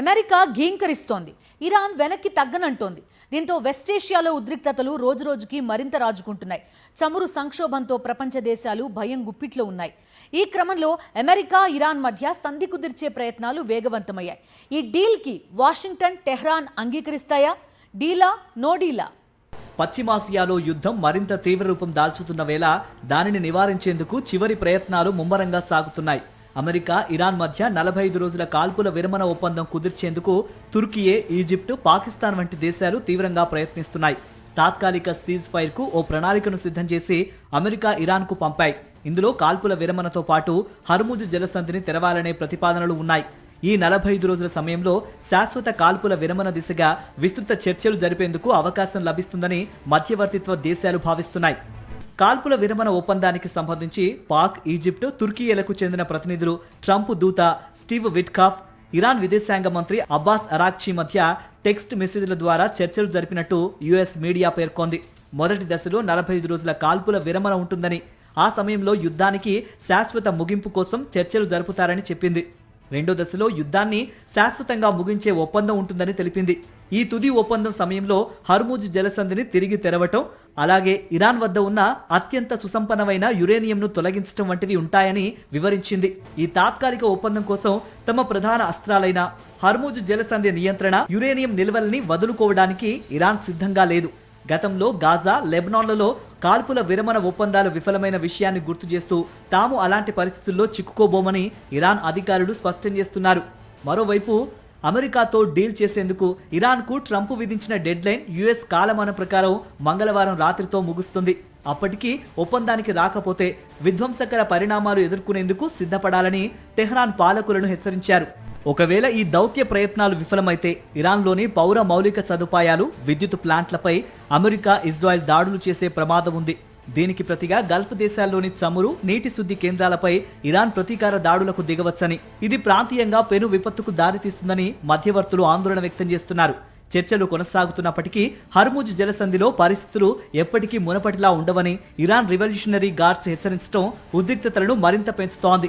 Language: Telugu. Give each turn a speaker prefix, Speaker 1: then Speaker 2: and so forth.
Speaker 1: అమెరికా ఘీంకరిస్తోంది. ఇరాన్ వెనక్కి తగ్గనంటోంది. దీంతో వెస్టేషియాలో ఉద్రిక్తతలు రోజురోజుకి మరింత రాజుకుంటున్నాయి. చమురు సంక్షోభంతో ప్రపంచ దేశాలు భయం గుప్పిట్లో ఉన్నాయి. ఈ క్రమంలో అమెరికా, ఇరాన్ మధ్య సంధి కుదిర్చే ప్రయత్నాలు వేగవంతమయ్యాయి. ఈ డీల్కి వాషింగ్టన్, టెహ్రాన్ అంగీకరిస్తాయా? డీలా, నో డీలా?
Speaker 2: పశ్చిమాసియాలో యుద్ధం మరింత తీవ్ర రూపం దాల్చుతున్న వేళ దానిని నివారించేందుకు చివరి ప్రయత్నాలు ముమ్మరంగా సాగుతున్నాయి. అమెరికా, ఇరాన్ మధ్య 45 రోజుల కాల్పుల విరమణ ఒప్పందం కుదిర్చేందుకు తుర్కియే, ఈజిప్టు, పాకిస్తాన్ వంటి దేశాలు తీవ్రంగా ప్రయత్నిస్తున్నాయి. తాత్కాలిక సీజ్ ఫైర్ కు ఓ ప్రణాళికను సిద్ధం చేసి అమెరికా, ఇరాన్ కు పంపాయి. ఇందులో కాల్పుల విరమణతో పాటు హర్ముజ్ జలసంధిని తెరవాలనే ప్రతిపాదనలు ఉన్నాయి. ఈ 45 రోజుల సమయంలో శాశ్వత కాల్పుల విరమణ దిశగా విస్తృత చర్చలు జరిపేందుకు అవకాశం లభిస్తుందని మధ్యవర్తిత్వ దేశాలు భావిస్తున్నాయి. కాల్పుల విరమణ ఒప్పందానికి సంబంధించి పాక్, ఈజిప్టు, తుర్కీలకు చెందిన ప్రతినిధులు, ట్రంప్ దూత స్టీవ్ విట్కాఫ్, ఇరాన్ విదేశాంగ మంత్రి అబ్బాస్ అరాక్చీ మధ్య టెక్స్ట్ మెసేజ్ల ద్వారా చర్చలు జరిపినట్టు యుఎస్ మీడియా పేర్కొంది. మొదటి దశలో 45 రోజుల కాల్పుల విరమణ ఉంటుందని, ఆ సమయంలో యుద్ధానికి శాశ్వత ముగింపు కోసం చర్చలు జరుపుతారని చెప్పింది. రెండో దశలో యుద్ధాన్ని శాశ్వతంగా ముగించే ఒప్పందం ఉంటుందని తెలిపింది. ఈ తుది ఒప్పందం సమయంలో హర్ముజ్ జలసంధిని తిరిగి తెరవటం, అలాగే ఇరాన్ వద్ద ఉన్న అత్యంత సుసంపన్నమైన యురేనియంను తొలగించడం వంటివి ఉంటాయని వివరించింది. ఈ తాత్కాలిక ఒప్పందం కోసం తమ ప్రధాన అస్త్రాలైన హర్ముజ్ జలసంధి నియంత్రణ, యురేనియం నిల్వల్ని వదులుకోవడానికి ఇరాన్ సిద్ధంగా లేదు. గతంలో గాజా, లెబనాన్లలో కాల్పుల విరమణ ఒప్పందాలు విఫలమైన విషయాన్ని గుర్తు చేస్తూ తాము అలాంటి పరిస్థితుల్లో చిక్కుకోబోమని ఇరాన్ అధికారులు స్పష్టం చేస్తున్నారు. మరోవైపు అమెరికాతో డీల్ చేసేందుకు ఇరాన్కు ట్రంప్ విధించిన డెడ్ లైన్ యుఎస్ కాలమానం ప్రకారం మంగళవారం రాత్రితో ముగుస్తుంది. అప్పటికీ ఒప్పందానికి రాకపోతే విధ్వంసకర పరిణామాలు ఎదుర్కొనేందుకు సిద్ధపడాలని టెహ్రాన్ పాలకులను హెచ్చరించారు. ఒకవేళ ఈ దౌత్య ప్రయత్నాలు విఫలమైతే ఇరాన్లోని పౌర మౌలిక సదుపాయాలు, విద్యుత్ ప్లాంట్లపై అమెరికా, ఇజ్రాయెల్ దాడులు చేసే ప్రమాదం ఉంది. దీనికి ప్రతిగా గల్ఫ్ దేశాల్లోని చమురు, నీటి శుద్ధి కేంద్రాలపై ఇరాన్ ప్రతీకార దాడులకు దిగవచ్చని, ఇది ప్రాంతీయంగా పెను విపత్తుకు దారితీస్తుందని మధ్యవర్తులు ఆందోళన వ్యక్తం చేస్తున్నారు. చర్చలు కొనసాగుతున్నప్పటికీ హర్ముజ్ జలసంధిలో పరిస్థితులు ఎప్పటికీ మునపటిలా ఉండవని ఇరాన్ రివల్యూషనరీ గార్డ్స్ హెచ్చరించడం ఉద్రిక్తతలను మరింత పెంచుతోంది.